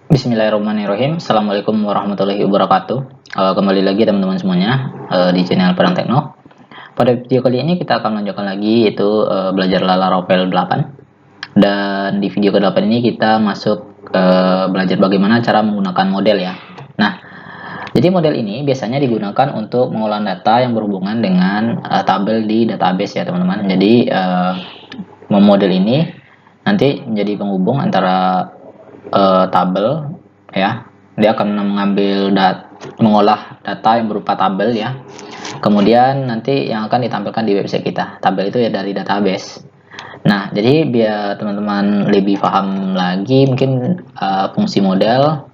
Bismillahirrahmanirrahim. Assalamualaikum warahmatullahi wabarakatuh. Kembali lagi teman-teman semuanya di channel Perang Tekno. Pada video kali ini kita akan melanjutkan lagi yaitu belajar Laravel 8. Dan di video ke-8 ini kita masuk belajar bagaimana cara menggunakan model ya. Nah, jadi model ini biasanya digunakan untuk pengolahan data yang berhubungan dengan tabel di database ya teman-teman. Jadi model ini nanti menjadi penghubung antara tabel ya, dia akan mengolah data yang berupa tabel ya, kemudian nanti yang akan ditampilkan di website kita. Tabel itu ya dari database. Nah, jadi biar teman-teman lebih paham lagi mungkin fungsi model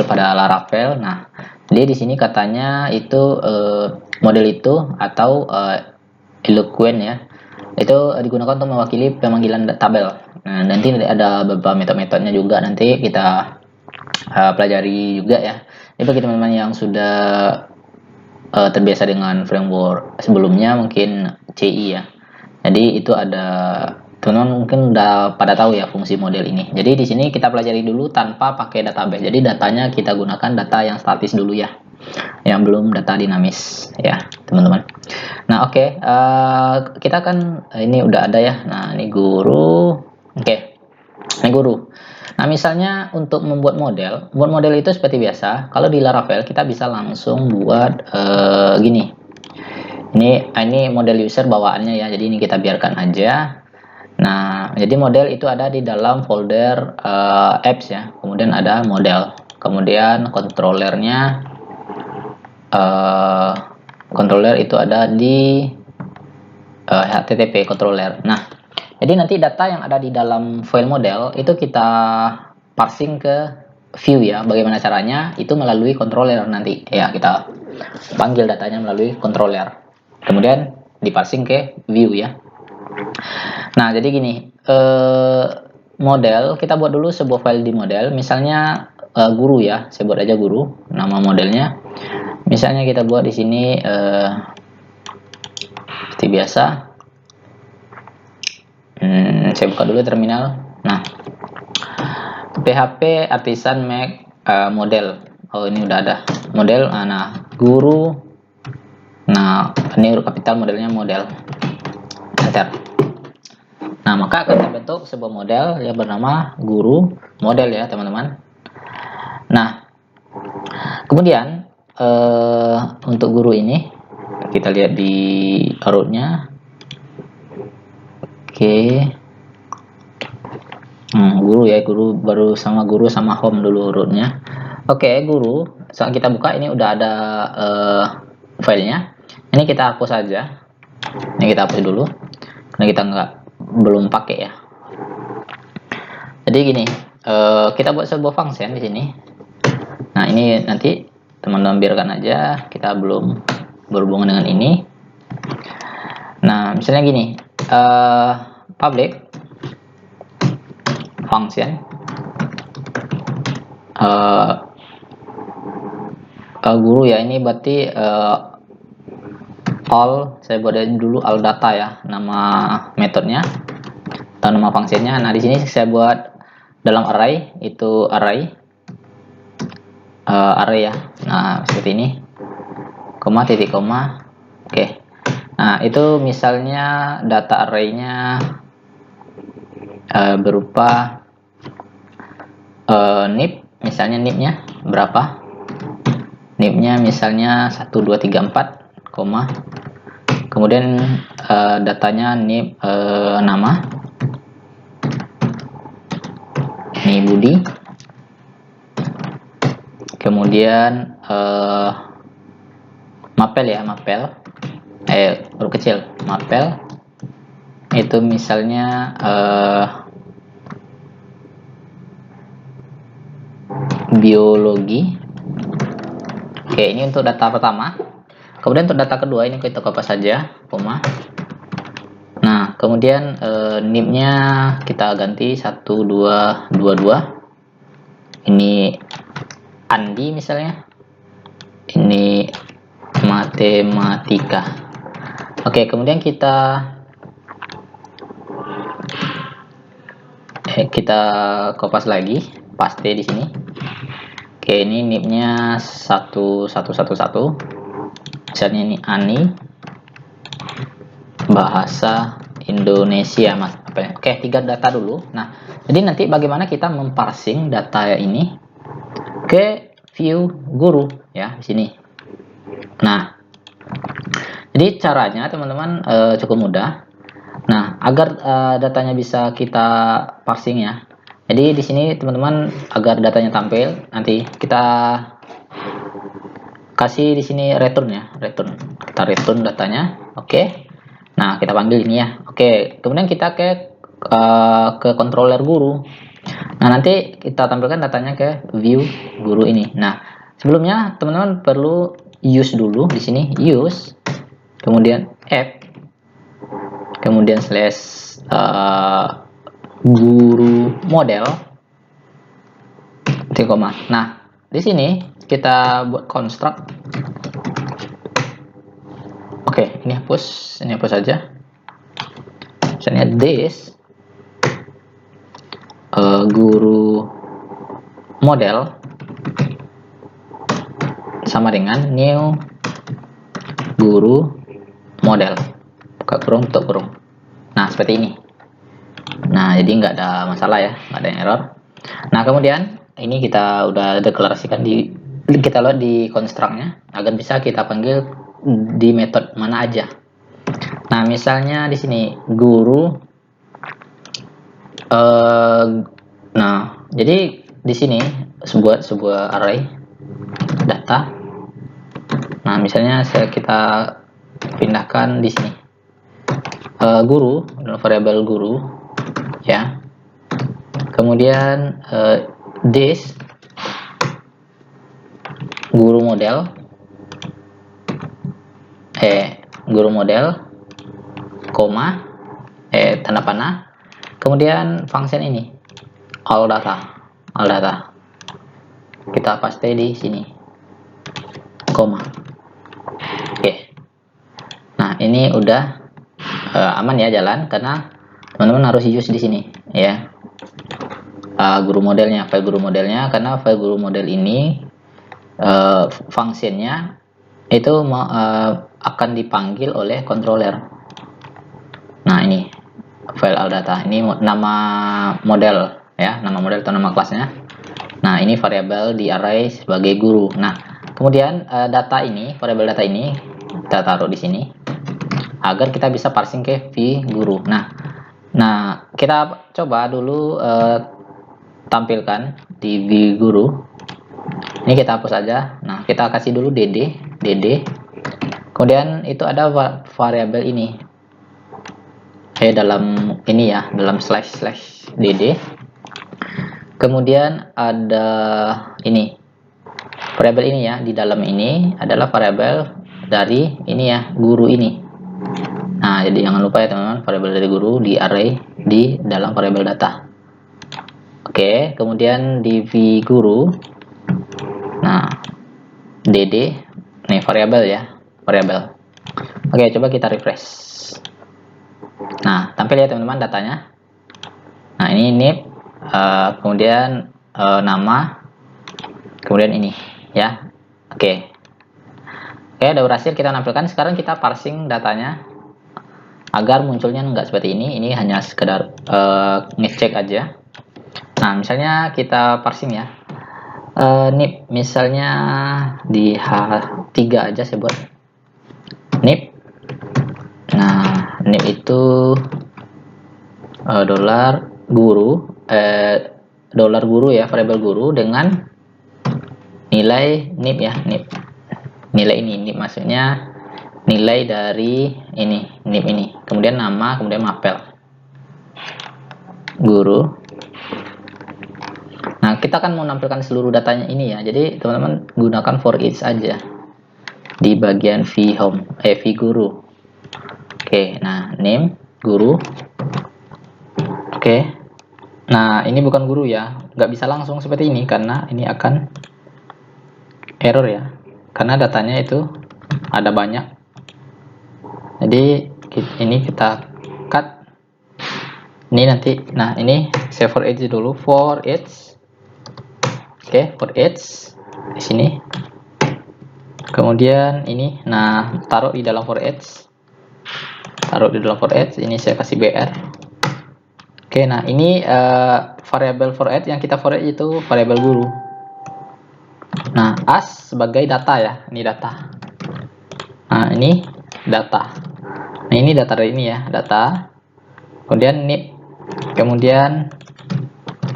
pada Laravel. Nah, jadi di sini katanya itu model itu atau eloquent ya, itu digunakan untuk mewakili pemanggilan tabel. Nah, nanti ada beberapa metode-metodenya juga nanti kita pelajari juga ya. Jadi bagi teman-teman yang sudah terbiasa dengan framework sebelumnya mungkin CI ya. Jadi itu ada, teman-teman mungkin udah pada tahu ya fungsi model ini. Jadi di sini kita pelajari dulu tanpa pakai database. Jadi datanya kita gunakan data yang statis dulu ya, yang belum data dinamis ya teman-teman. Nah oke, kita kan ini udah ada ya. Nah ini guru, oke, ini guru. Nah misalnya untuk membuat model itu seperti biasa. Kalau di Laravel kita bisa langsung buat gini. Ini model user bawaannya ya. Jadi ini kita biarkan aja. Nah jadi model itu ada di dalam folder apps ya. Kemudian ada model. Kemudian controllernya, controller itu ada di HTTP controller. Nah, jadi nanti data yang ada di dalam file model itu kita parsing ke view ya. Bagaimana caranya? Itu melalui controller nanti. Ya, kita panggil datanya melalui controller. Kemudian diparsing ke view ya. Nah, jadi gini, model kita buat dulu sebuah file di model. Misalnya guru ya, saya buat aja guru, nama modelnya. Misalnya kita buat di sini seperti biasa. Saya buka dulu terminal. Nah, PHP Artisan Make model. Oh ini udah ada model. Nah guru. Nah ini huruf kapital, modelnya model. Enter. Nah maka akan terbentuk sebuah model yang bernama guru model ya teman-teman. Nah kemudian untuk guru ini kita lihat di rootnya. Oke. Guru ya, guru baru sama guru sama home dulu rootnya. Oke, guru saat kita buka ini udah ada filenya. Ini kita hapus saja. Ini kita hapus dulu karena kita belum pakai ya. Jadi gini, kita buat sebuah function di sini. Nah ini nanti teman-teman biarkan aja, kita belum berhubungan dengan ini. Nah misalnya gini, public function guru ya, ini berarti all, saya buat dulu all data ya nama metodenya atau nama fungsinya. Nah di sini saya buat dalam array, itu array ya. Nah seperti ini, koma, titik, koma. Oke. Nah itu misalnya data arraynya berupa nip, misalnya nipnya berapa, nipnya misalnya 1 2 3 4, koma, kemudian datanya nip nama, ini Budi, kemudian mapel ya, huruf kecil, mapel itu misalnya biologi. Oke, ini untuk data pertama. Kemudian untuk data kedua ini kita copy saja, koma. Nah, kemudian nip-nya kita ganti 1222. Ini Andi misalnya. Ini matematika. Oke, kemudian kita kopas lagi. paste di sini. Oke, ini NIP-nya 1111. Misalnya ini Ani bahasa Indonesia, Mas. Oke, 3 data dulu. Nah, jadi nanti bagaimana kita memparsing data ini ke view guru ya di sini. Nah, jadi caranya teman-teman cukup mudah. Nah, agar datanya bisa kita parsing ya. Jadi di sini teman-teman, agar datanya tampil, nanti kita kasih di sini return ya, return. Kita return datanya. Oke. Nah, kita panggil ini ya. Oke, kemudian kita ke controller guru. Nah, nanti kita tampilkan datanya ke view guru ini. Nah, sebelumnya teman-teman perlu use dulu di sini, use, kemudian add, kemudian slash guru model, koma. Nah, di sini kita buat construct. Oke, ini hapus saja. Misalnya this guru model sama dengan new guru model, buka kurung, tutup kurung. Nah, seperti ini. Nah, jadi nggak ada masalah ya, nggak ada error. Nah, kemudian ini kita udah deklarasikan kita load di construct-nya agar bisa kita panggil di metode mana aja. Nah, misalnya di sini guru. Nah, jadi di sini sebuah array data. Nah, misalnya kita pindahkan di sini guru, variabel guru ya. Kemudian this guru model koma tanda panah, kemudian function ini all data kita paste di sini, koma. Oke. Nah, ini udah aman ya jalan, karena teman-teman harus use di sini ya, guru modelnya, file guru modelnya, karena file guru model ini fungsinya itu akan dipanggil oleh controller. Nah, ini file all data, ini nama model ya, nama model atau nama kelasnya. Nah, ini variabel di array sebagai guru. Nah, kemudian data ini, variabel data ini kita taruh di sini agar kita bisa parsing ke v guru. Nah, kita coba dulu tampilkan di v guru. Ini kita hapus aja. Nah, kita kasih dulu dd. Kemudian itu ada variabel ini. Dalam ini ya, dalam slash dd. Kemudian ada ini variabel ini ya, di dalam ini adalah variabel dari ini ya, guru ini. Nah, jadi jangan lupa ya teman-teman, variabel dari guru di array di dalam variabel data. Oke, kemudian di v guru. Nah, dd, nih variabel ya, variabel. Oke, coba kita refresh. Nah, tampil ya teman-teman datanya. Nah, ini nip, kemudian nama, kemudian ini ya. Oke, udah berhasil kita nampilkan. Sekarang kita parsing datanya agar munculnya nggak seperti ini. Ini hanya sekedar ngecek aja. Nah, misalnya kita parsing ya, nip misalnya di H3 aja saya buat nip. Nah, nip itu dolar guru ya, variabel guru dengan nilai nip ya, nilai ini, nip maksudnya nilai dari ini, nip ini, kemudian nama, kemudian mapel guru. Nah, kita akan menampilkan seluruh datanya ini ya, jadi teman-teman gunakan for each aja di bagian v guru. Oke, nah name guru. Oke, nah ini bukan guru ya, nggak bisa langsung seperti ini karena ini akan error ya, karena datanya itu ada banyak. Jadi ini kita cut ini nanti. Nah, ini save for each dulu, for each Oke, for each di sini. Kemudian ini, nah taruh di dalam for each. Taruh di dalam for each, ini saya kasih BR. Oke, nah ini variabel for each yang kita for each itu variabel guru. Nah, as sebagai data ya, ini data. Nah, ini data. Nah, ini data dari ini ya, data. Kemudian ini, kemudian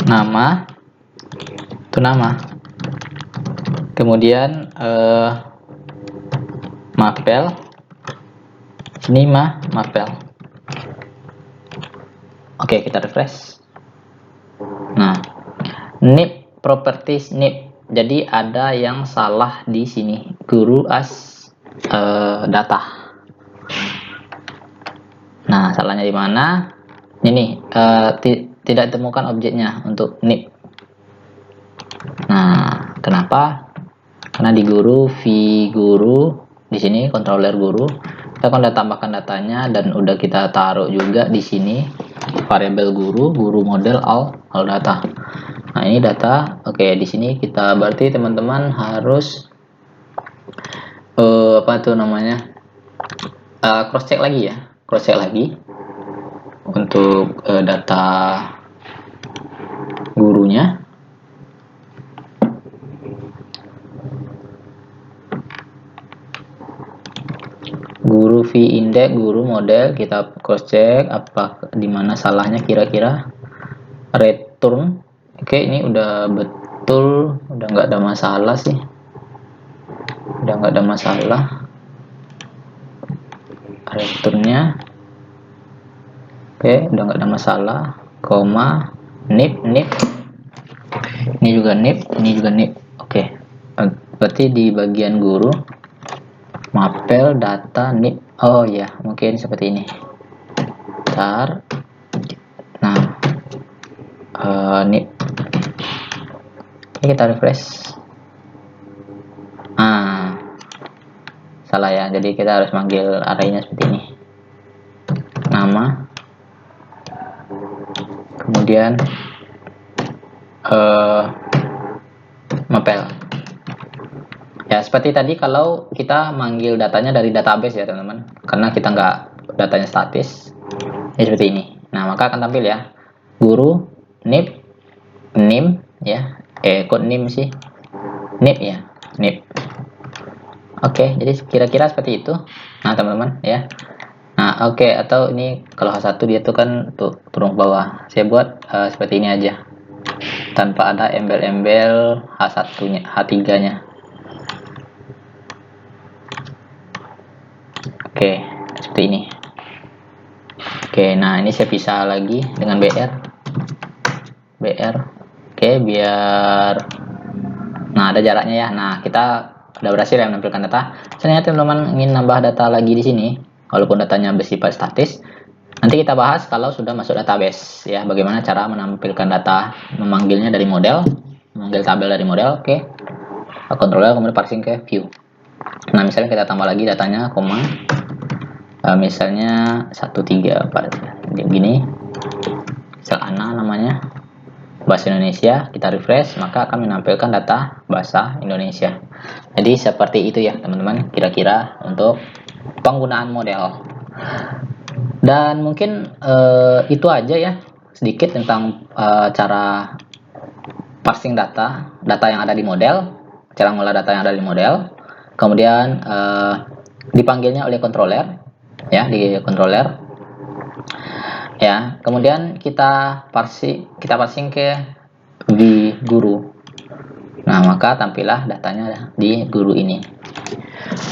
nama, itu nama. Kemudian mapel, ini mapel. Oke, kita refresh. Nah, nip properties nip. Jadi ada yang salah di sini. Guru as data. Nah, salahnya di mana? Ini tidak ditemukan objeknya untuk nip. Nah, kenapa? Karena di guru v guru di sini controller guru kita akan tambahkan datanya dan udah kita taruh juga di sini variabel guru model all data. Nah, ini data. Oke, di sini kita berarti teman-teman harus apa tuh namanya? Cross check lagi ya. Cross check lagi untuk data gurunya. Guru v index, guru model, kita cross check apa dimana salahnya kira-kira. Return. Oke, ini udah betul, udah nggak ada masalah sih, udah nggak ada masalah returnnya. Oke, udah nggak ada masalah. Koma nip ini juga nip, ini juga nip. Oke, berarti di bagian guru mapel data nip. Oh ya, mungkin seperti ini. Ntar, nah nip. Oke, kita refresh. Salah ya, jadi kita harus manggil arraynya seperti ini. Nama, kemudian mapel. Ya, seperti tadi kalau kita manggil datanya dari database ya teman-teman, karena kita nggak datanya statis, ya seperti ini. Nah, maka akan tampil ya, guru, nip, nim, ya, kode nim sih, nip ya, nip. Oke, jadi kira-kira seperti itu. Nah, teman-teman ya. Nah, oke, atau ini kalau H1 dia tuh kan tuh turun ke bawah. Saya buat seperti ini aja. Tanpa ada embel-embel H1-nya, H3-nya. Oke, seperti ini. Oke, nah ini saya pisah lagi dengan BR. Oke, biar nah ada jaraknya ya. Nah, kita udah berhasil ya menampilkan data. Ternyata teman-teman ingin nambah data lagi di sini, walaupun datanya bersifat statis. Nanti kita bahas kalau sudah masuk database ya, bagaimana cara menampilkan data, memanggilnya dari model, memanggil tabel dari model. Oke, controller kemudian parsing ke view. Nah, misalnya kita tambah lagi datanya, koma, misalnya 13 gini, misal Ana namanya, bahasa Indonesia, kita refresh, maka akan menampilkan data bahasa Indonesia. Jadi seperti itu ya teman-teman, kira-kira untuk penggunaan model. Dan mungkin itu aja ya, sedikit tentang cara parsing data yang ada di model, cara mengolah data yang ada di model. Kemudian dipanggilnya oleh controller ya, di controller ya. Kemudian kita parsing ke di guru. Nah, maka tampillah datanya di guru ini.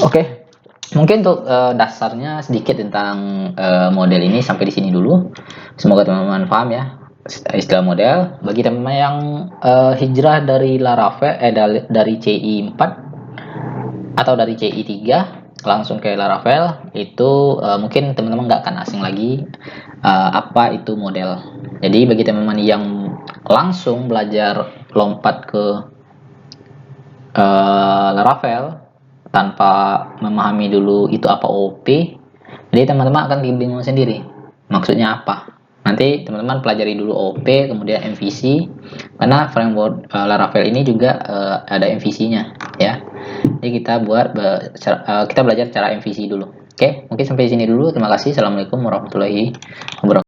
Oke. Mungkin untuk dasarnya sedikit tentang model ini sampai di sini dulu. Semoga teman-teman paham ya istilah model. Bagi teman-teman yang hijrah dari Laravel dari CI 4 atau dari CI 3 langsung ke Laravel, itu mungkin teman-teman nggak akan asing lagi apa itu model. Jadi bagi teman-teman yang langsung belajar lompat ke Laravel tanpa memahami dulu itu apa OOP, jadi teman-teman akan bingung sendiri maksudnya apa. Nanti teman-teman pelajari dulu OOP, kemudian MVC, karena framework Laravel ini juga ada MVC-nya ya. Jadi kita kita belajar cara MVC dulu. Oke, mungkin sampai sini dulu. Terima kasih. Assalamualaikum warahmatullahi wabarakatuh.